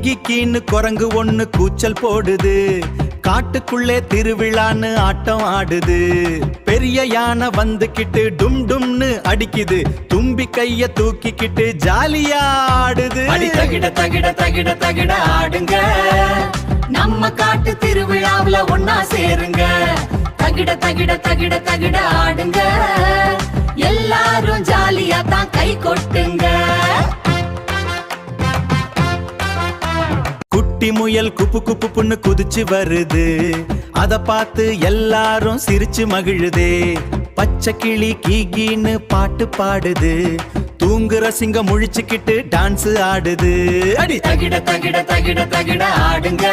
கிக்கின்னு குரங்கு ஒண்ணு கூச்சல் போடுது, காட்டுக்குள்ளே திருவிழான்னு ஆட்டம் ஆடுது. பெரிய யானை வந்துக்கிட்டு டும் டும்னு அடிக்குது, தும்பி கைய தூக்கிக்கிட்டு ஜாலியா ஆடுது. தகிட தகிட தகிட தகிட ஆடுங்க, நம்ம காட்டு திருவிழாவுல ஒன்னா சேருங்க. தகிட தகிட தகிட தகிட ஆடுங்க, எல்லாரும் ஜாலியா தான் கை கொட்டுங்க. குட்டி முயல் குப்பு குப்பு புண்ணு குதிச்சு வருது, அத பார்த்து எல்லாரும் சிரிச்சு மகிழுதே. பச்சை கிளி கீகின்னு பாட்டு பாடுது, தூங்குற சிங்கம் முழிச்சுக்கிட்டு டான்ஸ் ஆடுது. தகிட தகிட தகிட தகிட ஆடுங்க,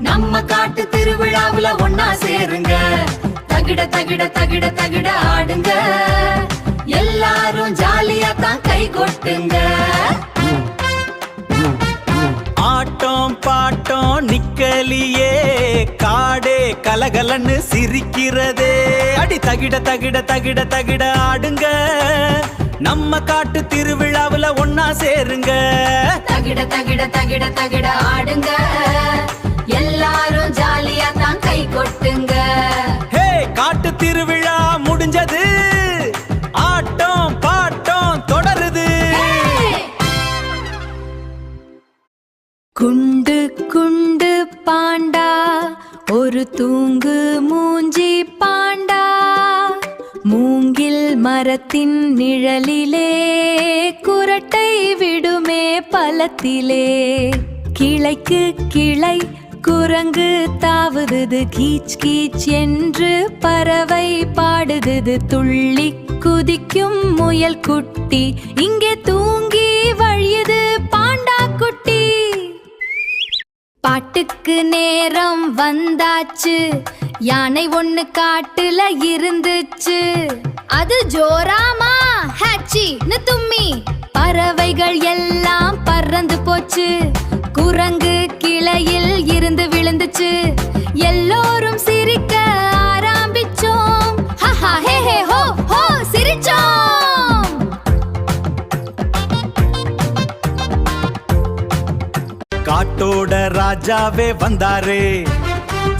நம்ம காட்டு திருவிழாவுல ஒன்னா சேருங்க. தகிட தகிட தகிட தகிட ஆடுங்க, எல்லாரும் ஜாலியா தான் கை கொட்டுங்க. ஆட்டம் பாட்டம் நிக்கலியே, காடே கலகலன்னு சிரிக்கிறதே. தகிட தகிட தகிட தகிட ஆடுங்க, நம்ம காட்டு திருவிழாவுல ஒன்னா சேருங்க. தகிட தகிட தகிட தகிட ஆடுங்க, எல்லாரும் ஜாலியா தான் கை கொட்டுங்க. ஹே, காட்டு திருவிழா முடிஞ்சது, ஆட்டம் பாட்டம் தொடருது. குண்டு குண்டு பாண்டா, ஒரு தூங்கு மூஞ்சி பாண்டா, மூங்கில் மரத்தின் நிழலிலே குரட்டை விடுமே பலத்திலே. கிளைக்கு கிளை குரங்கு தாவுது, கீச் கீச் என்று பறவை பாடுது. துள்ளி குதிக்கும் முயல் குட்டி இங்கே தூங்கி வழியுது பாண்டா குட்டி. பாட்டுக்கு நேரம் வந்தாச்சு, யானை ஒண்ணு காட்டுல இருந்துச்சு. அது ஜோராமா ஹாச்சின்னு தும்மி, பறவைகள் எல்லாம் பறந்து போச்சு. குரங்கு கிளையில் இருந்து விழுந்துச்சு, எல்லோரும் சிரிக்க ஆரம்பிச்சோம். ஹஹா ஹே ஹே ஹோ ஹோ சிரிச்சோம். காட்டோட ராஜாவே வந்தாரே,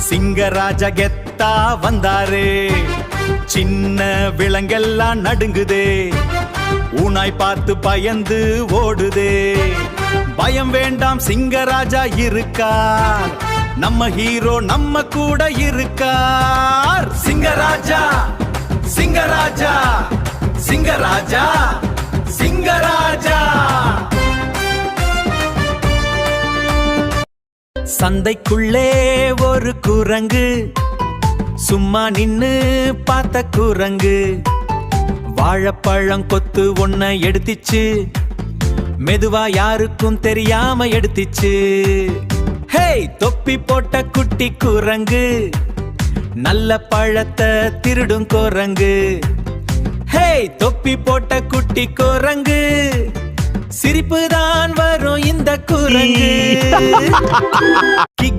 சிங்கராஜா கெத்தா வந்தாரே. சின்ன விலங்கெல்லாம் நடுங்குதே, ஊனாய் பார்த்து பயந்து ஓடுதே. பயம் வேண்டாம், சிங்கராஜா இருக்கார், நம்ம ஹீரோ நம்ம கூட இருக்கார். சிங்கராஜா சிங்கராஜா சிங்கராஜா சிங்கராஜா. சந்தைக்குள்ளே ஒரு குரங்கு, சும்மா நின்னு பார்த்த குரங்கு. வாழைப்பழம் கொத்து ஒன்ன எடுத்துச்சு, மெதுவா யாருக்கும் தெரியாம எடுத்துச்சு. ஹே, தொப்பி போட்ட குட்டி குரங்கு, நல்ல பழத்தை திருடும் குரங்கு. ஹே, தொப்பி போட்ட குட்டி குரங்கு, சிரிப்பு தான் வரும் இந்த குரங்கு.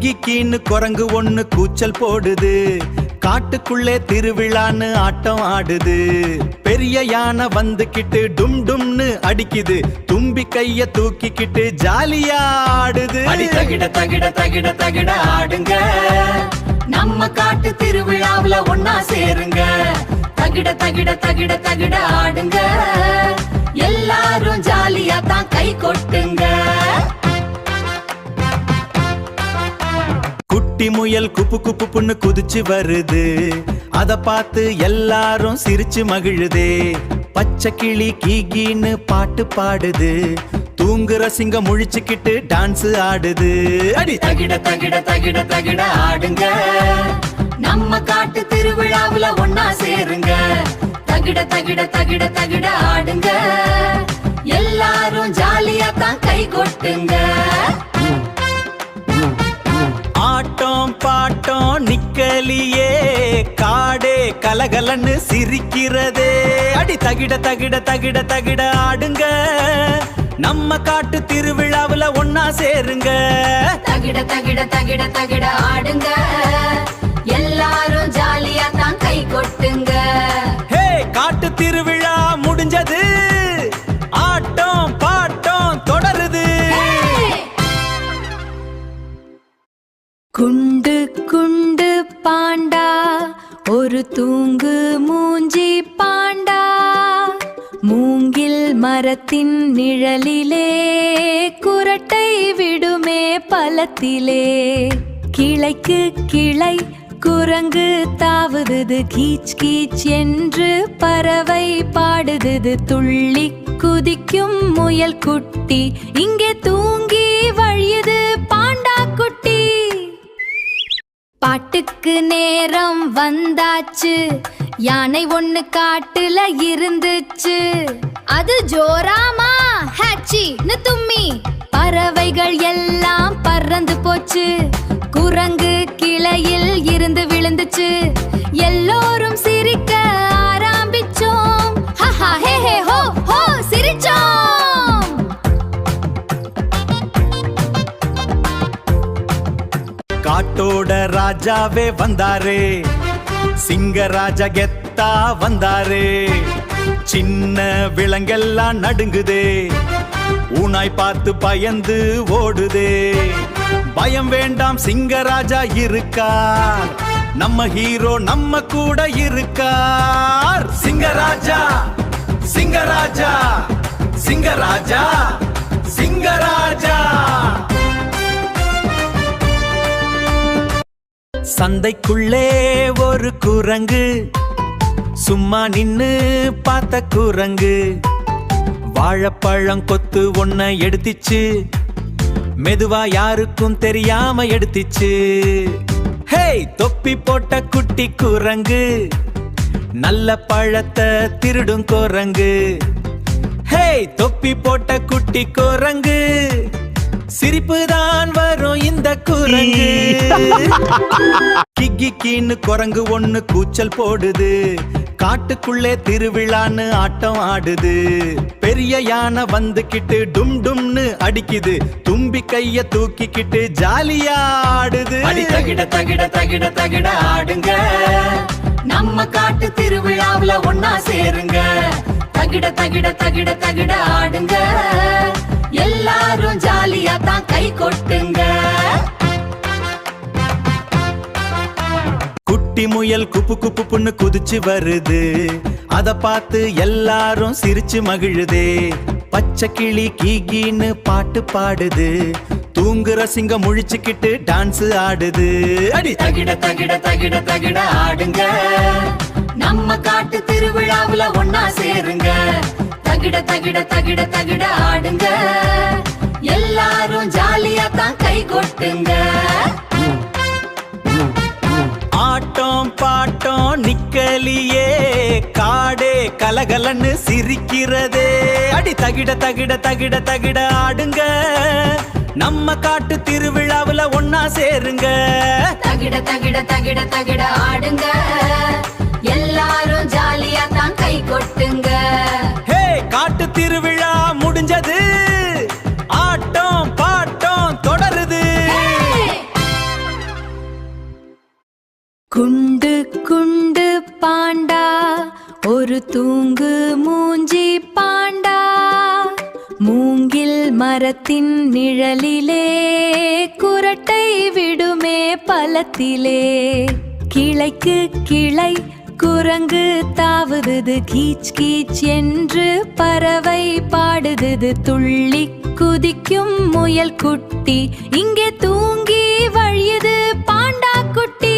கிக்கின்னு குரங்கு ஒண்ணு கூச்சல் போடுது, காட்டுக்குள்ளே திருவிழான்னு ஆட்டம் ஆடுது. பெரிய யானை வந்துக்கிட்டு டும் டும்னு அடிக்குது, தும்பி கைய தூக்கிக்கிட்டு ஜாலியா ஆடுது. தகிட தகிட தகிட தகிட ஆடுங்க, நம்ம காட்டு திருவிழாவுல ஒன்னா சேருங்க. தகிட தகிட தகிட தகிட ஆடுங்க, எல்லாரும் ஜாலியா தான் கை கொட்டுங்க. குட்டி முயல் குப்பு குப்பு புண்ணு குதிச்சு வருது, அத பார்த்து எல்லாரும் சிரிச்சு மகிழுதே. பச்சை கிளி கீகின்னு பாட்டு பாடுது, தூங்குற சிங்கம் முழிச்சுக்கிட்டு டான்ஸ் ஆடுது. தகிட தகிட தகிட தகிட ஆடுங்க, நம்ம காட்டு திருவிழாவுல ஒன்னா சேருங்க. தகிட தகிட தகிட தகிட ஆடுங்க, எல்லாரும் ஜாலியா தான் கை கொட்டுங்க. ஆட்டம் பாட்டம் நிக்கலியே, காடே கலகலன்னு சிரிக்கிறதே. தகிட தகிட தகிட தகிட ஆடுங்க, நம்ம காட்டு திருவிழாவுல ஒன்னா சேருங்க. தகிட தகிட தகிட தகிட ஆடுங்க, எல்லாரும் ஜாலியா தான் கை கொட்டுங்க. ஹே, காட்டு திருவிழா முடிஞ்சது, ஆட்டம் பாட்டம் தொடருது. குண்டு குண்டு பாண்டா ஒரு தூங்கு மூஞ்சி பாண்டா மூங்கில் மரத்தின் நிழலிலே குரட்டை விடுமே பலத்திலே கிளைக்கு கிளை குரங்கு தாவுது கீச் கீச் என்று பறவை பாடுது துள்ளி குதிக்கும் முயல் குட்டி இங்கே தூங்கி வழியுது பாண்டா குட்டி பாட்டுக்கு நேரம் வந்தாச்சு யானை ஒண்ணு காட்டுல இருந்துச்சு அது ஜோராமா ஹேச்சின்னு தும்மி பறவைகள் எல்லாம் பறந்து போச்சு குரங்கு கிளையில் இருந்து விழுந்துச்சு எல்லோரும் சிரிக்க ஆரம்பிச்சோம் ஹஹா ஹே ஹே ஹோ ஹோ சிரிச்சோம் காட்டோட ராஜாவே வந்தாரே சிங்கராஜா கெத்தா வந்தாரே சின்ன விலங்கெல்லாம் நடுங்குதே ஊனாய் பார்த்து பயந்து ஓடுதே பயம் வேண்டாம் சிங்கராஜா இருக்கார் நம்ம ஹீரோ நம்ம கூட இருக்கார் சிங்கராஜா சிங்கராஜா சிங்கராஜா சிங்கராஜா சந்தைக்குள்ளே ஒரு குரங்கு சும்மா நின்னு பார்த்த குரங்கு வாழைப்பழம் கொத்து ஒன்ன எடுத்துச்சு மெதுவா யாருக்கும் தெரியாம எடுத்துச்சு ஹேய் தொப்பி போட்ட குட்டி குரங்கு நல்ல பழத்தை திருடும் குரங்கு ஹேய் தொப்பி போட்ட குட்டி குரங்கு சிரிப்பு தான் வரும் இந்த குரங்கு கிக்கின்னு குரங்கு ஒண்ணு கூச்சல் போடுது காட்டுக்குள்ளே திருவிழான்னு ஆட்டம் ஆடுது பெரிய யானை வந்துகிட்டு டும் டும்னு அடிக்குது தும்பி கைய தூக்கிக்கிட்டு ஜாலியா ஆடுது அடி தகிட தகிட தகிட தகிட ஆடுங்க நம்ம காட்டு திருவிழாவுல ஒன்னா சேருங்க தகிட தகிட தகிட தகிட ஆடுங்க எல்லாரும் ஜாலியா தான் கை கொட்டுங்க குட்டி முயல் குப்பு குப்புன்னு குதிச்சு வருது அத பார்த்து எல்லாரும் சிரிச்சு மகிழுதே பச்சை கிளி கீகின்னு பாட்டு பாடுது தூங்குற சிங்கம் முழிச்சுக்கிட்டு டான்ஸ் ஆடுது அடி தகிட தகிட தகிட தகிட ஆடுங்க நம்ம காட்டு திருவிழாவுல ஒன்னா சேருங்க தகிட தகிட தகிட தகிட ஆடுங்க எல்லாரும் ஜாலியா தான் கை கொட்டுங்க ஆட்டம் பாட்டம் நிக்கலியே காடே கலகலன்னு சிரிக்கிறதே அடி தகிட தகிட தகிட தகிட ஆடுங்க நம்ம காட்டு திருவிழாவுல ஒன்னா சேருங்க தகிட தகிட தகிட தகிட ஆடுங்க எல்லாரும் ஜாலியா தான் கை கொட்டுங்க ஹே காட்டு திருவிழா முடிஞ்சது ஆட்டம் பாட்டம் தொடருது குண்டு குண்டு பாண்டா ஒரு தூங்கு மூஞ்சி பாண்டா மூங்கில் மரத்தின் நிழலிலே குரட்டை விடுமே பலத்திலே கிளைக்கு கிளை குரங்கு தாவுது கீச் கீச் என்று பறவை பாடுது துள்ளி குதிக்கும் முயல் குட்டி இங்கே தூங்கி வழியுது பாண்டா குட்டி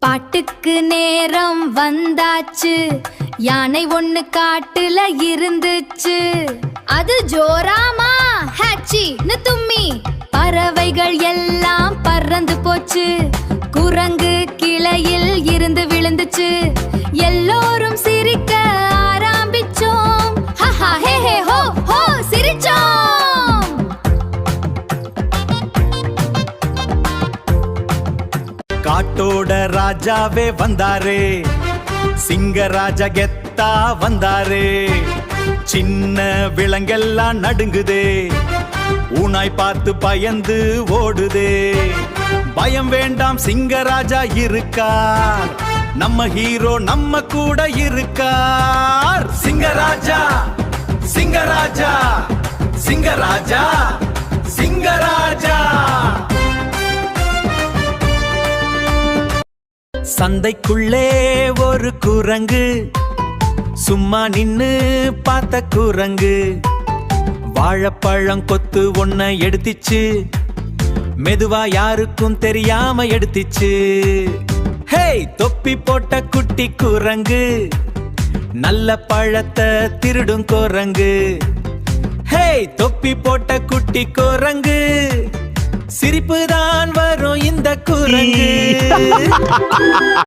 பாட்டுக்கு நேரம் வந்தாச்சு யானை ஒண்ணு காட்டுல இருந்துச்சு அது ஜோராமா ஹேச்சின்னு தும்மி பறவைகள் எல்லாம் பறந்து போச்சு குரங்கு கிளையில் இருந்து விழுந்துச்சு எல்லோரும் சிரிக்க ஆரம்பிச்சோம் ஹஹா ஹே ஹே ஹோ ஹோ சிரிச்சோம் காட்டோட ராஜாவே வந்தாரே சிங்கராஜா கெத்தா வந்தாரே சின்ன விலங்கெல்லாம் நடுங்குதே ஊனாய் பார்த்து பயந்து ஓடுதே பயம் வேண்டாம் சிங்கராஜா இருக்கார் நம்ம ஹீரோ நம்ம கூட இருக்கார் சிங்கராஜா சிங்கராஜா சிங்கராஜா சிங்கராஜா சந்தைக்குள்ளே ஒரு குரங்கு, சும்மா நின்னு பார்த்த குரங்கு. வாழைப்பழம் கொத்து ஒன்ன எடுத்துச்சு, மெதுவா யாருக்கும் தெரியாம எடுத்துச்சு. ஹே, தொப்பி போட்ட குட்டி குரங்கு, நல்ல பழத்தை திருடும் குரங்கு. ஹே, தொப்பி போட்ட குட்டி குரங்கு, சிரிப்பு தான் வரும் இந்த குரங்கு.